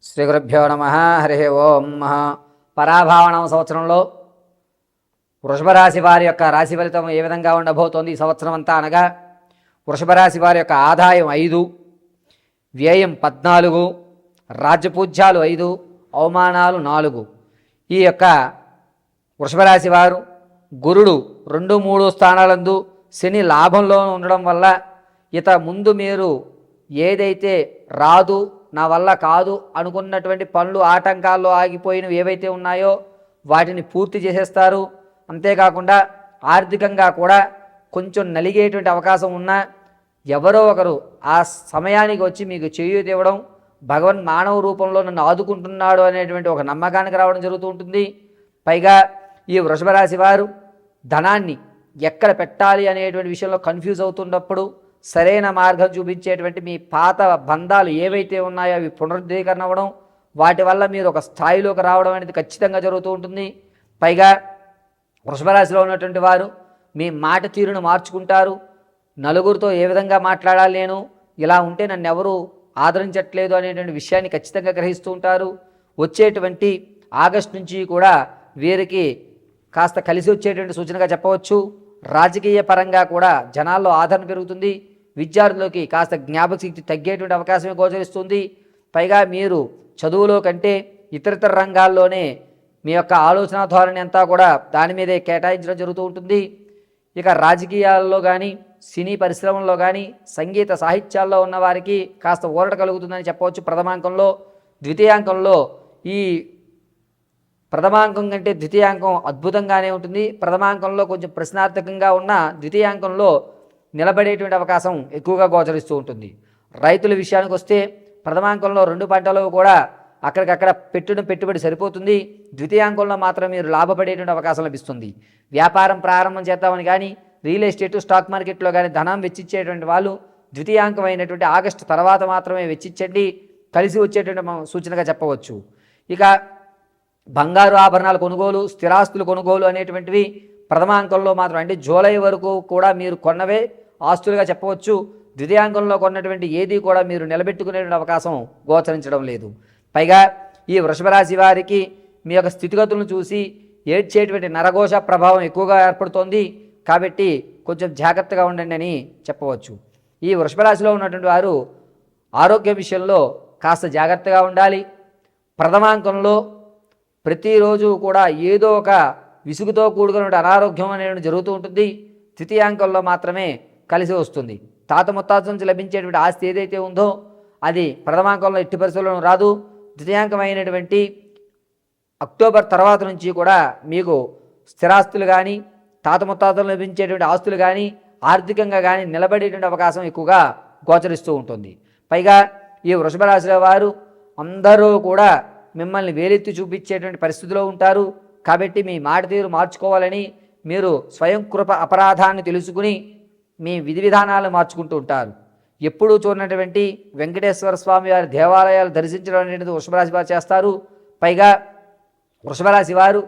శ్రీ గురుభ్యో నమ. హరి ఓం. పరాభావనం సంవత్సరంలో వృషభ రాశి వారి యొక్క రాశి ఫలితం ఏ విధంగా ఉండబోతోంది ఈ సంవత్సరం అంతా అనగా, వృషభ రాశి వారి యొక్క ఆదాయం 5, వ్యయం 14, రాజ్యపూజ్యాలు 5, అవమానాలు 4. ఈ యొక్క వృషభ రాశి వారు గురుడు 2, 3 స్థానాలందు శని లాభంలో ఉండడం వల్ల ముందు మీరు ఏదైతే రాదు, నా వల్ల కాదు అనుకున్నటువంటి పనులు ఆటంకాల్లో ఆగిపోయినవి ఏవైతే ఉన్నాయో వాటిని పూర్తి చేసేస్తారు. అంతేకాకుండా ఆర్థికంగా కూడా కొంచెం నలిగేటువంటి అవకాశం ఉన్నా ఎవరో ఒకరు ఆ సమయానికి వచ్చి మీకు చేయూత ఇవ్వడం, భగవన్ మానవ రూపంలో నన్ను ఆదుకుంటున్నాడు అనేటువంటి ఒక నమ్మకానికి రావడం జరుగుతూ ఉంటుంది. పైగా ఈ వృషభ రాశి వారు ధనాన్ని ఎక్కడ పెట్టాలి అనేటువంటి విషయంలో కన్ఫ్యూజ్ అవుతున్నప్పుడు సరైన మార్గం చూపించేటువంటి మీ పాత బంధాలు ఏవైతే ఉన్నాయో అవి పునరుద్ధీకరణ అవ్వడం, వాటి వల్ల మీరు ఒక స్థాయిలోకి రావడం అనేది ఖచ్చితంగా జరుగుతూ ఉంటుంది. పైగా వృషభ రాశిలో ఉన్నటువంటి వారు మీ మాట తీరును మార్చుకుంటారు. నలుగురితో ఏ విధంగా మాట్లాడాలి, నేను ఇలా ఉంటే నన్ను ఎవరు ఆదరించట్లేదు అనేటువంటి విషయాన్ని ఖచ్చితంగా గ్రహిస్తూ ఉంటారు. వచ్చేటువంటి ఆగస్టు నుంచి కూడా వీరికి కాస్త కలిసి వచ్చేటువంటి సూచనగా చెప్పవచ్చు. రాజకీయ పరంగా కూడా జనాల్లో ఆదరణ పెరుగుతుంది. విద్యార్థులకి కాస్త జ్ఞాపకశక్తి తగ్గేటువంటి అవకాశమే గోచరిస్తుంది. పైగా మీరు చదువులో కంటే ఇతరితర రంగాల్లోనే మీ యొక్క ఆలోచన ధోరణి అంతా కూడా దాని మీదే కేటాయించడం జరుగుతూ ఉంటుంది. ఇక రాజకీయాల్లో కానీ, సినీ పరిశ్రమల్లో కానీ, సంగీత సాహిత్యాల్లో ఉన్న వారికి కాస్త ఊరట కలుగుతుందని చెప్పవచ్చు. ప్రథమాంకంలో, ద్వితీయాంకంలో ఈ ప్రథమాంకం కంటే ద్వితీయాంకం అద్భుతంగానే ఉంటుంది. ప్రథమాంకంలో కొంచెం ప్రశ్నార్థకంగా ఉన్న ద్వితీయాంకంలో నిలబడేటువంటి అవకాశం ఎక్కువగా గోచరిస్తూ ఉంటుంది. రైతుల విషయానికి వస్తే ప్రథమాంకంలో 2 పంటలు కూడా అక్కడికక్కడ పెట్టుబడి సరిపోతుంది. ద్వితీయాంకంలో మాత్రం మీరు లాభపడేటువంటి అవకాశం లభిస్తుంది. వ్యాపారం ప్రారంభం చేద్దామని కానీ, రియల్ ఎస్టేట్, స్టాక్ మార్కెట్లో కానీ ధనం వెచ్చించేటువంటి వాళ్ళు ద్వితీయాంకం అయినటువంటి ఆగస్టు తర్వాత మాత్రమే వెచ్చించండి, కలిసి వచ్చేటువంటి సూచనగా చెప్పవచ్చు. ఇక బంగారు ఆభరణాల కొనుగోలు, స్థిరాస్తులు కొనుగోలు అనేటువంటివి ప్రథమాంకంలో మాత్రం, అంటే జూలై వరకు కూడా మీరు కొన్నవే ఆస్తులుగా చెప్పవచ్చు. ద్వితీయాంకంలో కొన్నటువంటి ఏది కూడా మీరు నిలబెట్టుకునేటువంటి అవకాశం గోచరించడం లేదు. పైగా ఈ వృషభ రాశి వారికి మీ యొక్క స్థితిగతులను చూసి ఏడ్చేటువంటి నరఘోష ప్రభావం ఎక్కువగా ఏర్పడుతోంది. కాబట్టి కొంచెం జాగ్రత్తగా ఉండండి అని చెప్పవచ్చు. ఈ వృషభ రాశిలో ఉన్నటువంటి వారు ఆరోగ్య విషయంలో కాస్త జాగ్రత్తగా ఉండాలి. ప్రథమాంకంలో ప్రతిరోజు కూడా ఏదో ఒక విసుగుతో కూడుకున్న అనారోగ్యం అనేది జరుగుతూ ఉంటుంది. ద్వితీయాంకంలో మాత్రమే కలిసి వస్తుంది. తాత ముత్తాతల నుంచి లభించేటువంటి ఆస్తి ఏదైతే ఉందో అది ప్రథమాంకంలో ఎట్టి పరిస్థితుల్లోనూ రాదు. ద్వితీయాంకమైనటువంటి అక్టోబర్ తర్వాత నుంచి కూడా మీకు స్థిరాస్తులు కానీ, తాత ముత్తాతలు లభించేటువంటి ఆస్తులు కానీ, ఆర్థికంగా కానీ నిలబడేటువంటి అవకాశం ఎక్కువగా గోచరిస్తూ ఉంటుంది. పైగా ఈ వృషభ రాశిలో వారు అందరూ కూడా మిమ్మల్ని వేలెత్తి చూపించేటువంటి పరిస్థితిలో ఉంటారు. కాబట్టి మీ మాట తీరు మార్చుకోవాలని మీరు స్వయం కృప అపరాధాన్ని తెలుసుకుని మీ విధి విధానాలు మార్చుకుంటూ ఉంటారు. ఎప్పుడూ చూడనటువంటి వెంకటేశ్వర స్వామి వారి దేవాలయాలు దర్శించడం అనేది వృషభరాశి వారు చేస్తారు. పైగా వృషభరాశి వారు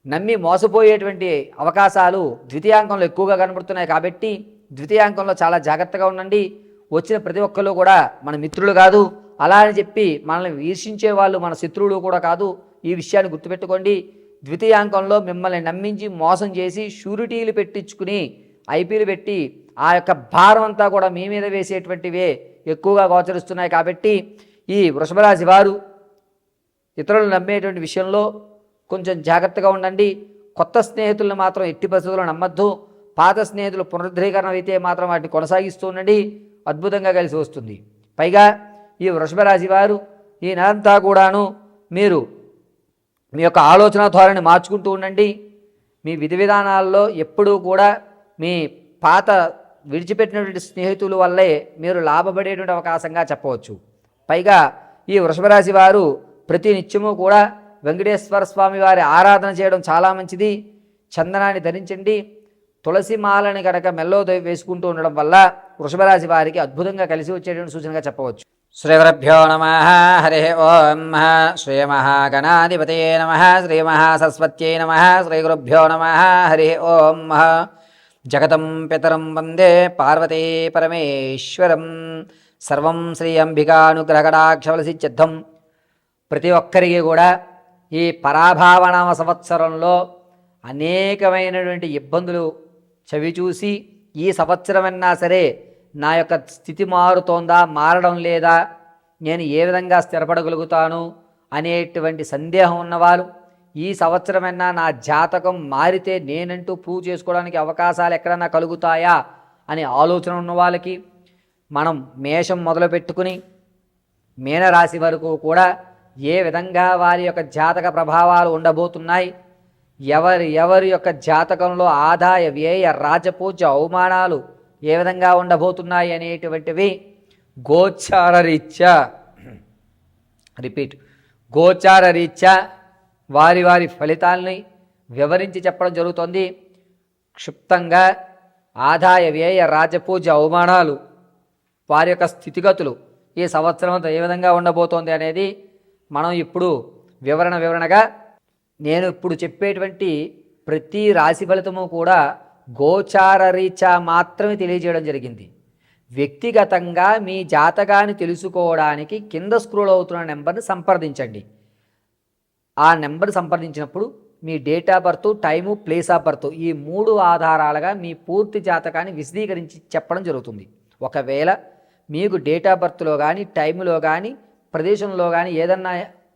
నమ్మి మోసపోయేటువంటి అవకాశాలు ద్వితీయాంకంలో ఎక్కువగా కనబడుతున్నాయి. కాబట్టి ద్వితీయాంకంలో చాలా జాగ్రత్తగా ఉండండి. వచ్చిన ప్రతి ఒక్కరు కూడా మన మిత్రులు కాదు, అలా అని చెప్పి మనల్ని ఈర్షించే వాళ్ళు మన శత్రువులు కూడా కాదు. ఈ విషయాన్ని గుర్తుపెట్టుకోండి. ద్వితీయాంకంలో మిమ్మల్ని నమ్మించి మోసం చేసి షూరిటీలు పెట్టించుకుని ఐపీలు పెట్టి ఆ యొక్క భారం అంతా కూడా మీ మీద వేసేటువంటివే ఎక్కువగా గోచరిస్తున్నాయి. కాబట్టి ఈ వృషభరాశి వారు ఇతరులను నమ్మేటువంటి విషయంలో కొంచెం జాగ్రత్తగా ఉండండి. కొత్త స్నేహితులను మాత్రం ఎట్టి పరిస్థితుల్లో నమ్మద్దు. పాత స్నేహితులు పునరుద్ధరీకరణ అయితే మాత్రం వాటిని కొనసాగిస్తూ ఉండండి. అద్భుతంగా కలిసి వస్తుంది. పైగా ఈ వృషభ రాశి వారు ఈ నెలంతా కూడాను మీరు మీ యొక్క ఆలోచన ధోరణి మార్చుకుంటూ ఉండండి. మీ విధి విధానాల్లో ఎప్పుడూ కూడా మీ పాత విడిచిపెట్టినటువంటి స్నేహితుల వల్లే మీరు లాభపడేటువంటి అవకాశంగా చెప్పవచ్చు. పైగా ఈ వృషభ రాశి వారు ప్రతి నిత్యము కూడా వెంకటేశ్వర స్వామి వారి ఆరాధన చేయడం చాలా మంచిది. చందనాన్ని ధరించండి. తులసి మాలని కనుక మెల్లో వేసుకుంటూ ఉండడం వల్ల వృషభ రాశి వారికి అద్భుతంగా కలిసి వచ్చేటువంటి సూచనగా చెప్పవచ్చు. శ్రీగురుభ్యో నమ. హరి ఓం. శ్రీమహాగణాధిపతయే నమ. శ్రీమహాసరస్వత్యై నమ. శ్రీగురుభ్యో నమ. హరి ఓం. జగతం పితరం వందే పార్వతీ పరమేశ్వరం. సర్వం శ్రీ అంబికానుగ్రహకటాక్షఫలసిద్ధ్యర్థం ప్రతి ఒక్కరికి కూడా ఈ పరాభావనామ సంవత్సరంలో అనేకమైనటువంటి ఇబ్బందులు చవిచూసి ఈ సంవత్సరమన్నా సరే నా యొక్క స్థితి మారుతోందా, మారడం లేదా, నేను ఏ విధంగా స్థిరపడగలుగుతాను అనేటువంటి సందేహం ఉన్నవారు, ఈ సంవత్సరమైనా నా జాతకం మారితే నేనంటూ ప్రూవ్ చేసుకోవడానికి అవకాశాలు ఎక్కడన్నా కలుగుతాయా అనే ఆలోచన ఉన్న వాళ్ళకి మనం మేషం మొదలు పెట్టుకుని మీనరాశి వరకు కూడా ఏ విధంగా వారి యొక్క జాతక ప్రభావాలు ఉండబోతున్నాయి, ఎవరి యొక్క జాతకంలో ఆదాయ వ్యయ రాజపూజ అవమానాలు ఏ విధంగా ఉండబోతున్నాయి అనేటువంటివి గోచారరీత్యా గోచారరీత్యా వారి ఫలితాలని వివరించి చెప్పడం జరుగుతుంది. క్షుప్తంగా ఆదాయ వ్యయ రాజపూజ అవమానాలు వారి యొక్క స్థితిగతులు ఈ సంవత్సరంతో ఏ విధంగా ఉండబోతోంది అనేది మనం ఇప్పుడు వివరణగా నేను ఇప్పుడు చెప్పేటువంటి ప్రతి రాశి ఫలితము కూడా గోచారరీత్యా మాత్రమే తెలియజేయడం జరిగింది. వ్యక్తిగతంగా మీ జాతకాన్ని తెలుసుకోవడానికి కింద స్క్రోల్ అవుతున్న నెంబర్ని సంప్రదించండి. ఆ నెంబర్ సంప్రదించినప్పుడు మీ date of birth, time, place of birth ఈ 3 ఆధారాలుగా మీ పూర్తి జాతకాన్ని విశదీకరించి చెప్పడం జరుగుతుంది. ఒకవేళ మీకు డేట్ ఆఫ్ బర్త్లో కానీ, టైంలో కానీ, ప్రదేశంలో కానీ ఏదన్నా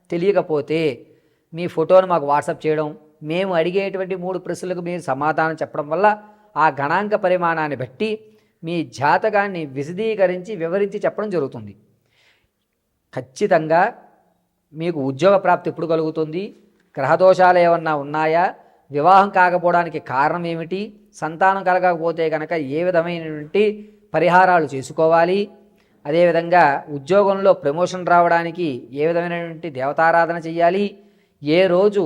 తెలియకపోతే మీ ఫోటోను మాకు వాట్సాప్ చేయడం, మేము అడిగేటువంటి 3 ప్రశ్నలకు మీరు సమాధానం చెప్పడం వల్ల ఆ గణాంక పరిమాణాన్ని బట్టి మీ జాతకాన్ని విశదీకరించి వివరించి చెప్పడం జరుగుతుంది. ఖచ్చితంగా మీకు ఉద్యోగ ప్రాప్తి ఎప్పుడు కలుగుతుంది, గ్రహదోషాలు ఏమన్నా ఉన్నాయా, వివాహం కాకపోవడానికి కారణం ఏమిటి, సంతానం కలగకపోతే కనుక ఏ విధమైనటువంటి పరిహారాలు చేసుకోవాలి, అదేవిధంగా ఉద్యోగంలో ప్రమోషన్ రావడానికి ఏ విధమైనటువంటి దేవతారాధన చేయాలి, ఏ రోజు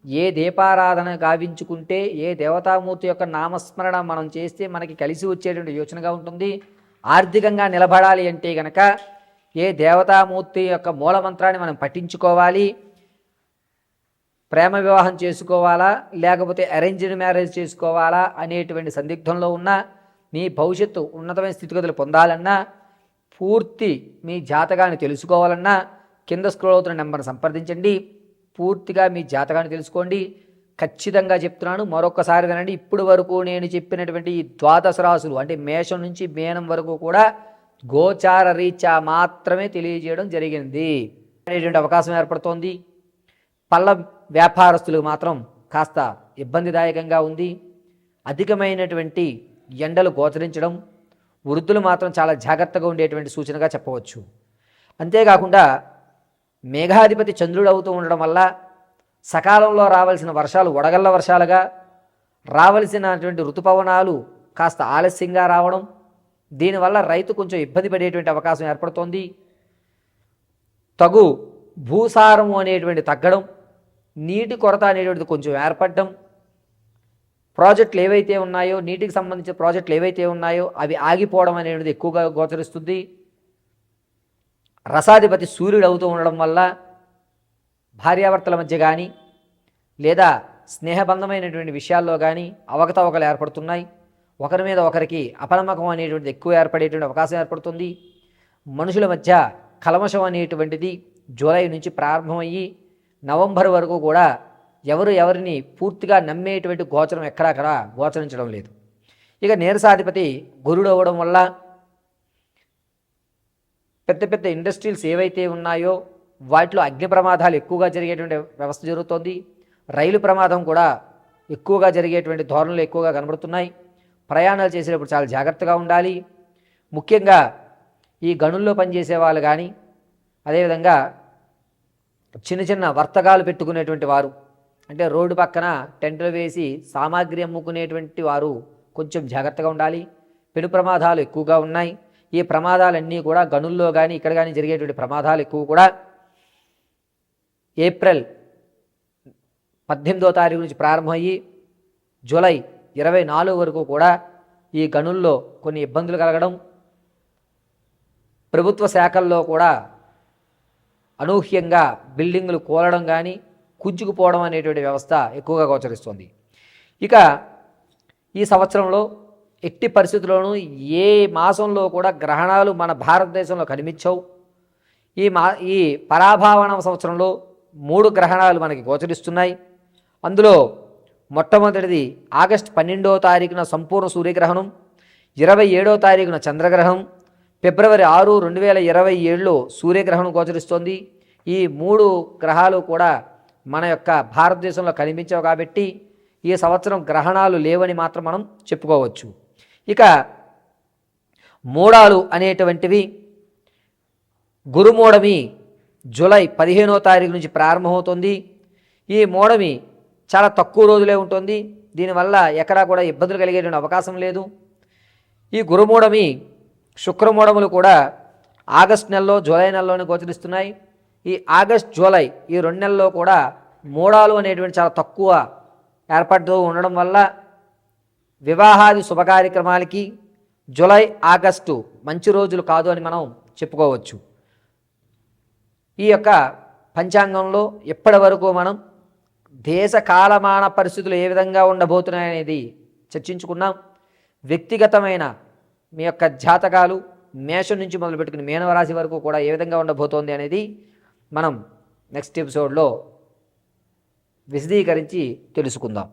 ఏ దీపారాధన గావించుకుంటే ఏ దేవతామూర్తి యొక్క నామస్మరణ మనం చేస్తే మనకి కలిసి వచ్చేటువంటి యోచనగా ఉంటుంది, ఆర్థికంగా నిలబడాలి అంటే కనుక ఏ దేవతామూర్తి యొక్క మూలమంత్రాన్ని మనం పఠించుకోవాలి, ప్రేమ వివాహం చేసుకోవాలా లేకపోతే అరేంజ్డ్ మ్యారేజ్ చేసుకోవాలా అనేటువంటి సందిగ్ధంలో ఉన్న మీ భవిష్యత్తు ఉన్నతమైన స్థితిగతులు పొందాలన్నా, పూర్తి మీ జాతకాన్ని తెలుసుకోవాలన్నా కింద స్క్రోల్ అవుతున్న నెంబర్ని సంప్రదించండి. పూర్తిగా మీ జాతకాన్ని తెలుసుకోండి. ఖచ్చితంగా చెప్తున్నాను, మరొకసారి వినండి. ఇప్పుడు వరకు నేను చెప్పినటువంటి ఈ ద్వాదశ రాశులు అంటే మేషం నుంచి మీనం వరకు కూడా గోచార రీత్యా మాత్రమే తెలియజేయడం జరిగింది అనేటువంటి అవకాశం ఏర్పడుతోంది. పళ్ళ వ్యాపారస్తులకు మాత్రం కాస్త ఇబ్బందిదాయకంగా ఉంది. అధికమైనటువంటి ఎండలు గోచరించడం, వృద్ధులు మాత్రం చాలా జాగ్రత్తగా ఉండేటువంటి సూచనగా చెప్పవచ్చు. అంతేకాకుండా మేఘాధిపతి చంద్రుడు అవుతూ ఉండడం వల్ల సకాలంలో రావాల్సిన వర్షాలు వడగళ్ల వర్షాలుగా, రావలసినటువంటి ఋతుపవనాలు కాస్త ఆలస్యంగా రావడం, దీనివల్ల రైతు కొంచెం ఇబ్బంది పడేటువంటి అవకాశం ఏర్పడుతోంది. తగు భూసారము అనేటువంటి తగ్గడం, నీటి కొరత అనేటువంటిది కొంచెం ఏర్పడడం, ప్రాజెక్టులు ఏవైతే ఉన్నాయో నీటికి సంబంధించిన ప్రాజెక్టులు ఏవైతే ఉన్నాయో అవి ఆగిపోవడం అనేటువంటిది ఎక్కువగా గోచరిస్తుంది. రసాధిపతి సూర్యుడు అవుతూ ఉండడం వల్ల భార్యాభర్తల మధ్య కానీ లేదా స్నేహబంధమైనటువంటి విషయాల్లో కానీ అవకతవకలు ఏర్పడుతున్నాయి. ఒకరి మీద ఒకరికి అపనమ్మకం అనేటువంటిది ఎక్కువ ఏర్పడేటువంటి అవకాశం ఏర్పడుతుంది. మనుషుల మధ్య కల్మషం అనేటువంటిది జూలై నుంచి ప్రారంభమయ్యి నవంబర్ వరకు కూడా ఎవరిని పూర్తిగా నమ్మేటువంటి గోచరం ఎక్కడక్కడ గోచరించడం లేదు. ఇక నీరసాధిపతి గురుడు అవ్వడం వల్ల పెద్ద పెద్ద ఇండస్ట్రీస్ ఏవైతే ఉన్నాయో వాటిలో అగ్ని ప్రమాదాలు ఎక్కువగా జరిగేటువంటి వ్యవస్థ జరుగుతోంది. రైలు ప్రమాదం కూడా ఎక్కువగా జరిగేటువంటి ధోరణులు ఎక్కువగా కనబడుతున్నాయి. ప్రయాణాలు చేసేటప్పుడు చాలా జాగ్రత్తగా ఉండాలి. ముఖ్యంగా ఈ గనుల్లో పనిచేసే వాళ్ళు కానీ, అదేవిధంగా చిన్న చిన్న వర్తకాలు పెట్టుకునేటువంటి వారు, అంటే రోడ్డు పక్కన టెంట్లు వేసి సామాగ్రి అమ్ముకునేటువంటి వారు కొంచెం జాగ్రత్తగా ఉండాలి. పెను ప్రమాదాలు ఎక్కువగా ఉన్నాయి. ఈ ప్రమాదాలన్నీ కూడా గనుల్లో కానీ ఇక్కడ కానీ జరిగేటువంటి ప్రమాదాలు ఎక్కువ కూడా ఏప్రిల్ 18వ తారీఖు నుంచి ప్రారంభమయ్యి జూలై 24 వరకు కూడా ఈ గనుల్లో కొన్ని ఇబ్బందులు కలగడం, ప్రభుత్వ శాఖల్లో కూడా అనూహ్యంగా బిల్డింగులు కూలడం కానీ కుంచుకుపోవడం అనేటువంటి వ్యవస్థ ఎక్కువగా గోచరిస్తుంది. ఇక ఈ సంవత్సరంలో ఎట్టి పరిస్థితుల్లోనూ ఏ మాసంలో కూడా గ్రహణాలు మన భారతదేశంలో కనిపించవు. ఈ పరాభావణ సంవత్సరంలో 3 గ్రహణాలు మనకి గోచరిస్తున్నాయి. అందులో మొట్టమొదటిది ఆగస్టు 12వ తారీఖున సంపూర్ణ సూర్యగ్రహణం, 27వ తారీఖున చంద్రగ్రహణం, ఫిబ్రవరి 6, 2027లో సూర్యగ్రహణం గోచరిస్తోంది. ఈ 3 గ్రహాలు కూడా మన యొక్క భారతదేశంలో కనిపించవు కాబట్టి ఈ సంవత్సరం గ్రహణాలు లేవని మాత్రం మనం చెప్పుకోవచ్చు. ఇక మూడాలు అనేటువంటివి గురుమూఢమి జూలై 15వ తారీఖు నుంచి ప్రారంభమవుతుంది. ఈ మూఢమి చాలా తక్కువ రోజులే ఉంటుంది. దీనివల్ల ఎక్కడా కూడా ఇబ్బందులు కలిగేటువంటి అవకాశం లేదు. ఈ గురుమూఢమి శుక్రమూఢములు కూడా ఆగస్టు నెలలో జూలై నెలలోనే గోచరిస్తున్నాయి. ఈ ఆగస్ట్ జూలై ఈ 2 నెలల్లో కూడా మూడాలు అనేటువంటి చాలా తక్కువ ఏర్పడుతూ ఉండడం వల్ల వివాహాది శుభకార్యక్రమాలకి జూలై ఆగస్టు మంచి రోజులు కాదు అని మనం చెప్పుకోవచ్చు. ఈ యొక్క పంచాంగంలో ఇప్పటి వరకు మనం దేశ కాలమాన పరిస్థితులు ఏ విధంగా ఉండబోతున్నాయనేది చర్చించుకున్నాం. వ్యక్తిగతమైన మీ యొక్క జాతకాలు మేషం నుంచి మొదలుపెట్టుకుని మీనరాశి వరకు కూడా ఏ విధంగా ఉండబోతోంది అనేది మనం నెక్స్ట్ ఎపిసోడ్లో విశదీకరించి తెలుసుకుందాం.